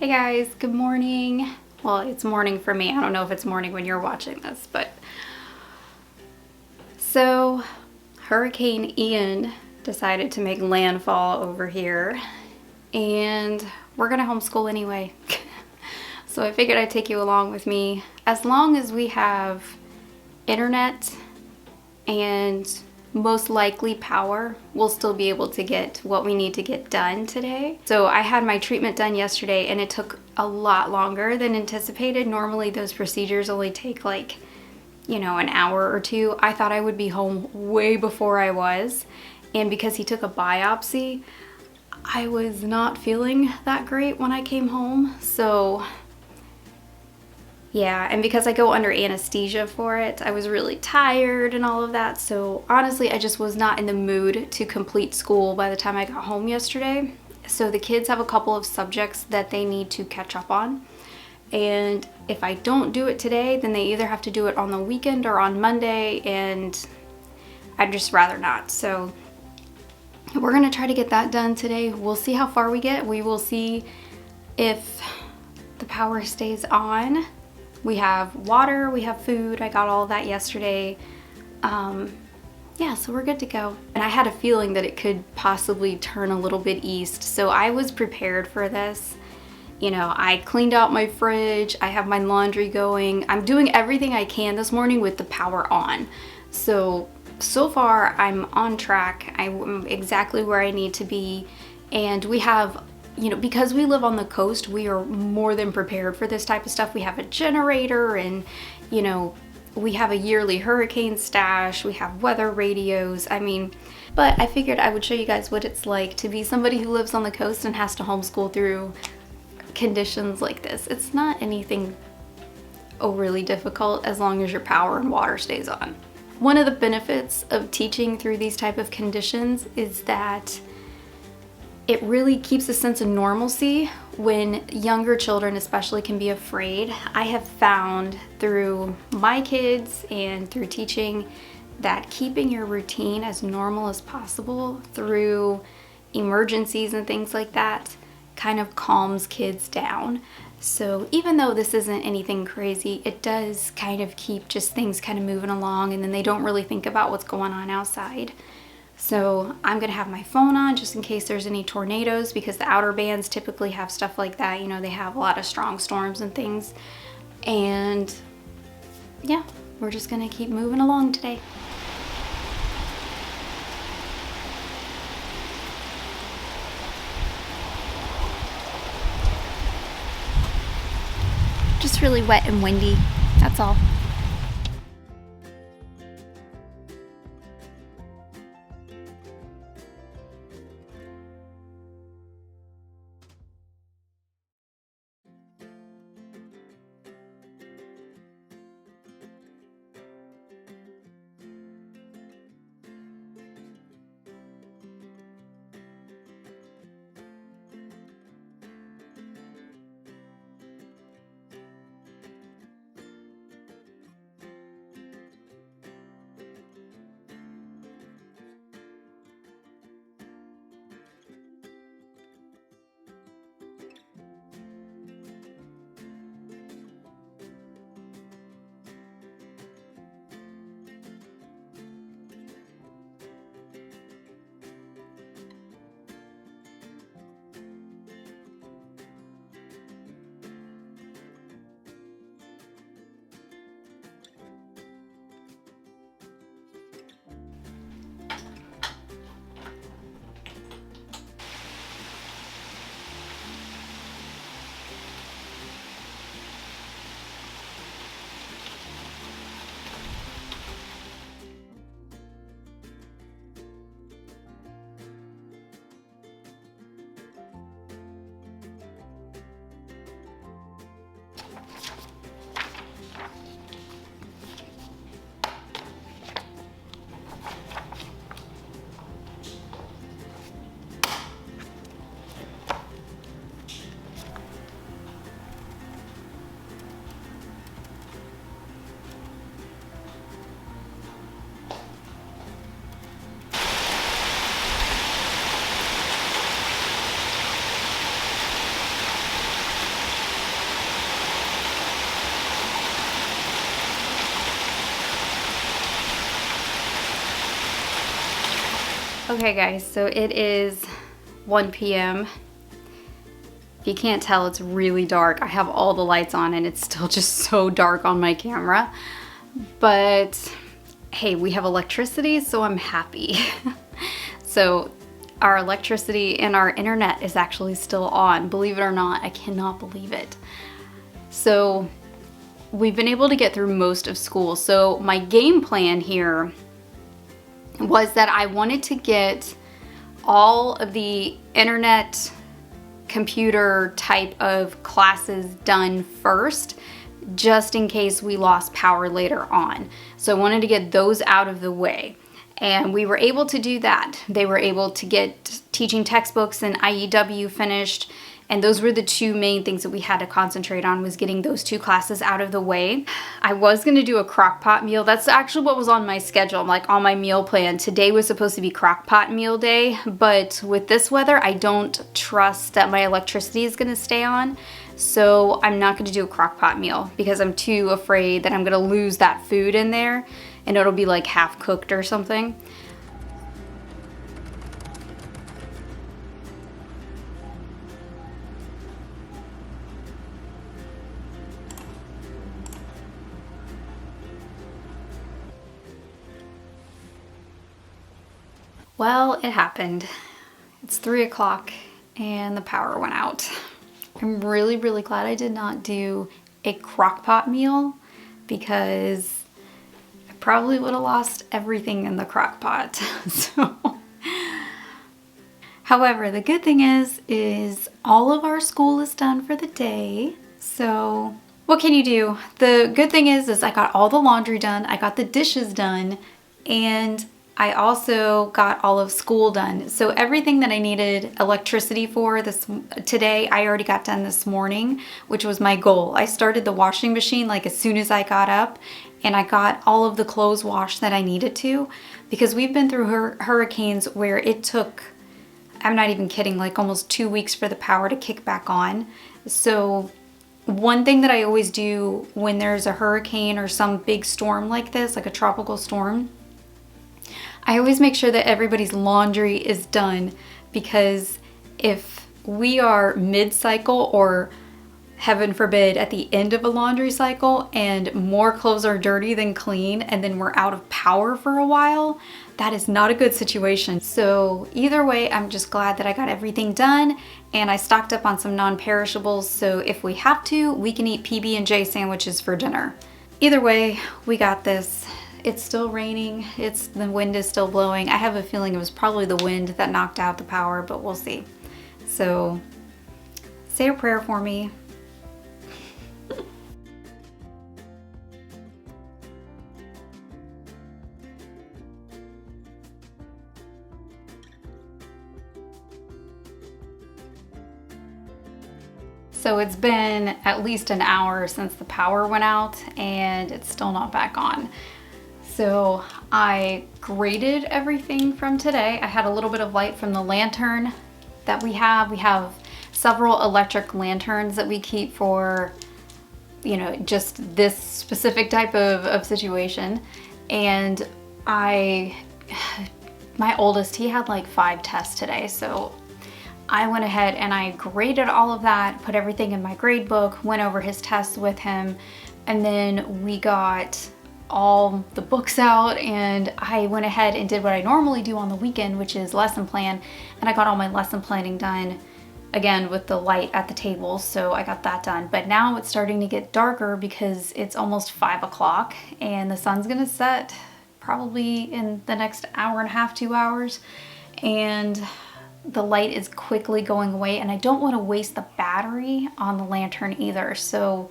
Hey guys, good morning. Well, it's morning for me. I don't know if it's morning when you're watching this, but so Hurricane Ian decided to make landfall over here and we're gonna homeschool anyway. So I figured I'd take you along with me. As long as we have internet and most likely power, we'll still be able to get what we need to get done today. So I had my treatment done yesterday and it took a lot longer than anticipated. Normally those procedures only take like, an hour or two. I thought I would be home way before I was. And because he took a biopsy, I was not feeling that great when I came home. So yeah, and because I go under anesthesia for it, I was really tired and all of that. So honestly, I just was not in the mood to complete school by the time I got home yesterday. So the kids have a couple of subjects that they need to catch up on. And if I don't do it today, then they either have to do it on the weekend or on Monday, and I'd just rather not. So we're gonna try to get that done today. We'll see how far we get. We will see if the power stays on. We have water, we have food. I got all of that yesterday. Yeah, so we're good to go. And I had a feeling that it could possibly turn a little bit east. So I was prepared for this. I cleaned out my fridge. I have my laundry going. I'm doing everything I can this morning with the power on. So far I'm on track. I'm exactly where I need to be. And we have because we live on the coast, we are more than prepared for this type of stuff. We have a generator and, we have a yearly hurricane stash. We have weather radios. But I figured I would show you guys what it's like to be somebody who lives on the coast and has to homeschool through conditions like this. It's not anything overly difficult as long as your power and water stays on. One of the benefits of teaching through these type of conditions is that it really keeps a sense of normalcy when younger children especially can be afraid. I have found through my kids and through teaching that keeping your routine as normal as possible through emergencies and things like that kind of calms kids down. So even though this isn't anything crazy, it does kind of keep just things kind of moving along, and then they don't really think about what's going on outside. So I'm gonna have my phone on just in case there's any tornadoes, because the outer bands typically have stuff like that. They have a lot of strong storms and things. And yeah, we're just gonna keep moving along today. Just really wet and windy, that's all. Okay guys, so it is 1 p.m. If you can't tell, it's really dark. I have all the lights on and it's still just so dark on my camera. But hey, we have electricity, so I'm happy. So our electricity and our internet is actually still on. Believe it or not, I cannot believe it. So we've been able to get through most of school. So my game plan here was that I wanted to get all of the internet, computer type of classes done first, just in case we lost power later on. So I wanted to get those out of the way. And we were able to do that. They were able to get teaching textbooks and IEW finished. And those were the two main things that we had to concentrate on, was getting those two classes out of the way. I was gonna do a crock pot meal. That's actually what was on my schedule, like on my meal plan. Today was supposed to be crock pot meal day, but with this weather, I don't trust that my electricity is gonna stay on. So I'm not gonna do a crock pot meal because I'm too afraid that I'm gonna lose that food in there and it'll be like half cooked or something. Well, it happened. It's 3 o'clock and the power went out. I'm really, really glad I did not do a crock pot meal because I probably would have lost everything in the crock pot. So, however, the good thing is all of our school is done for the day. So what can you do? The good thing is I got all the laundry done, I got the dishes done, and I also got all of school done. So everything that I needed electricity for today, I already got done this morning, which was my goal. I started the washing machine like as soon as I got up, and I got all of the clothes washed that I needed to, because we've been through hurricanes where it took, I'm not even kidding, like almost 2 weeks for the power to kick back on. So one thing that I always do when there's a hurricane or some big storm like this, like a tropical storm, I always make sure that everybody's laundry is done, because if we are mid-cycle or heaven forbid at the end of a laundry cycle and more clothes are dirty than clean and then we're out of power for a while, that is not a good situation. So either way, I'm just glad that I got everything done and I stocked up on some non-perishables, so if we have to, we can eat PB&J sandwiches for dinner. Either way, we got this. It's still raining, the wind is still blowing. I have a feeling it was probably the wind that knocked out the power, but we'll see. So say a prayer for me. So it's been at least an hour since the power went out and it's still not back on. So I graded everything from today. I had a little bit of light from the lantern that we have. We have several electric lanterns that we keep for, you know, just this specific type of situation. And my oldest, he had like 5 tests today. So I went ahead and I graded all of that, put everything in my grade book, went over his tests with him, and then we got all the books out and I went ahead and did what I normally do on the weekend, which is lesson plan, and I got all my lesson planning done again with the light at the table, so I got that done. But now it's starting to get darker because it's almost 5 o'clock and the sun's gonna set probably in the next hour and a half, 2 hours, and the light is quickly going away and I don't want to waste the battery on the lantern either. So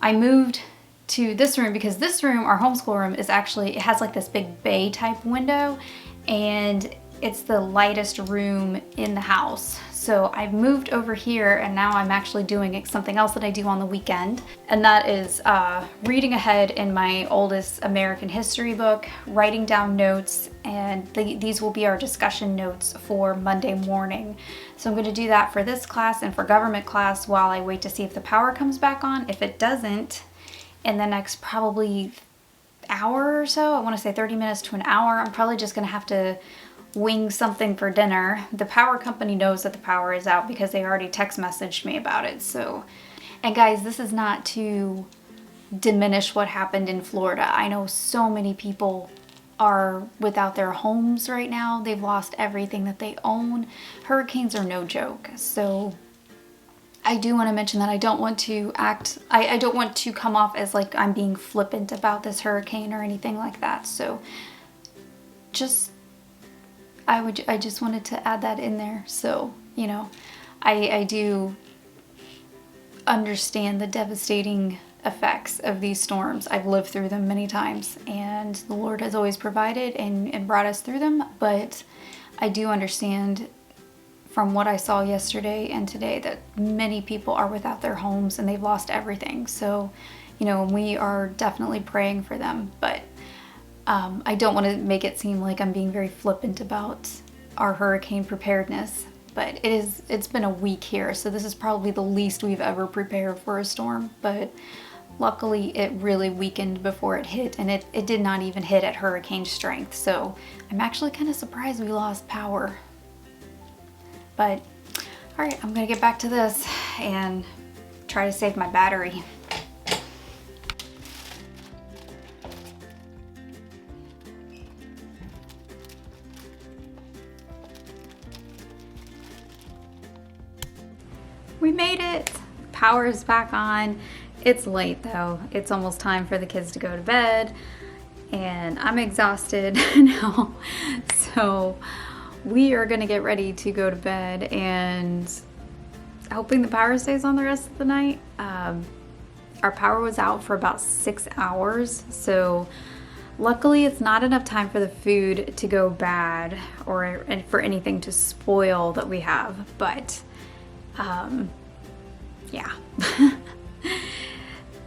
I moved to this room because this room, our homeschool room, is actually, it has like this big bay type window and it's the lightest room in the house. So I've moved over here and now I'm actually doing something else that I do on the weekend, and that is reading ahead in my oldest American history book, writing down notes, and these will be our discussion notes for Monday morning. So I'm going to do that for this class and for government class while I wait to see if the power comes back on. If it doesn't, in the next probably hour or so. I want to say 30 minutes to an hour. I'm probably just gonna have to wing something for dinner. The power company knows that the power is out because they already text messaged me about it. So, and guys, this is not to diminish what happened in Florida. I know so many people are without their homes right now. They've lost everything that they own. Hurricanes are no joke. So I do want to mention that I don't want to I don't want to come off as like I'm being flippant about this hurricane or anything like that. So I just wanted to add that in there. So, you know, I do understand the devastating effects of these storms. I've lived through them many times, and the Lord has always provided and brought us through them. But I do understand from what I saw yesterday and today that many people are without their homes and they've lost everything. So, you know, we are definitely praying for them. But I don't want to make it seem like I'm being very flippant about our hurricane preparedness, but it's been a week here, so this is probably the least we've ever prepared for a storm. But luckily it really weakened before it hit, and it did not even hit at hurricane strength. So I'm actually kind of surprised we lost power. But all right, I'm gonna get back to this and try to save my battery. We made it! Power is back on. It's late though. It's almost time for the kids to go to bed, and I'm exhausted now. So we are gonna get ready to go to bed, and hoping the power stays on the rest of the night. Our power was out for about 6 hours, so luckily it's not enough time for the food to go bad or for anything to spoil that we have, but yeah.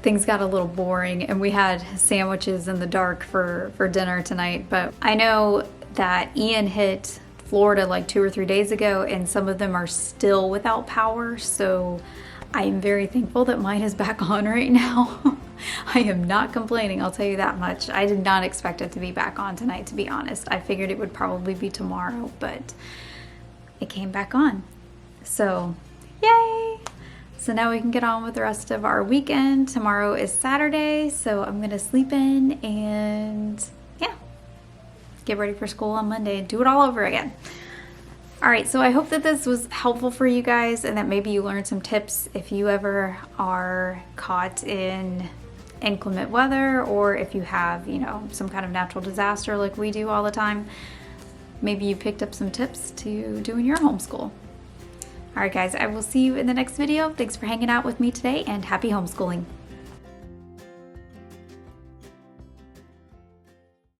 Things got a little boring, and we had sandwiches in the dark for dinner tonight. But I know that Ian hit Florida like 2 or 3 days ago, and some of them are still without power, so I'm very thankful that mine is back on right now. I am not complaining, I'll tell you that much. I did not expect it to be back on tonight, to be honest. I figured it would probably be tomorrow, but it came back on. So yay! So now we can get on with the rest of our weekend. Tomorrow is Saturday, so I'm gonna sleep in and yeah, get ready for school on Monday and do it all over again. All right, so I hope that this was helpful for you guys and that maybe you learned some tips if you ever are caught in inclement weather, or if you have, you know, some kind of natural disaster like we do all the time. Maybe you picked up some tips to do in your homeschool. All right, guys, I will see you in the next video. Thanks for hanging out with me today, and happy homeschooling.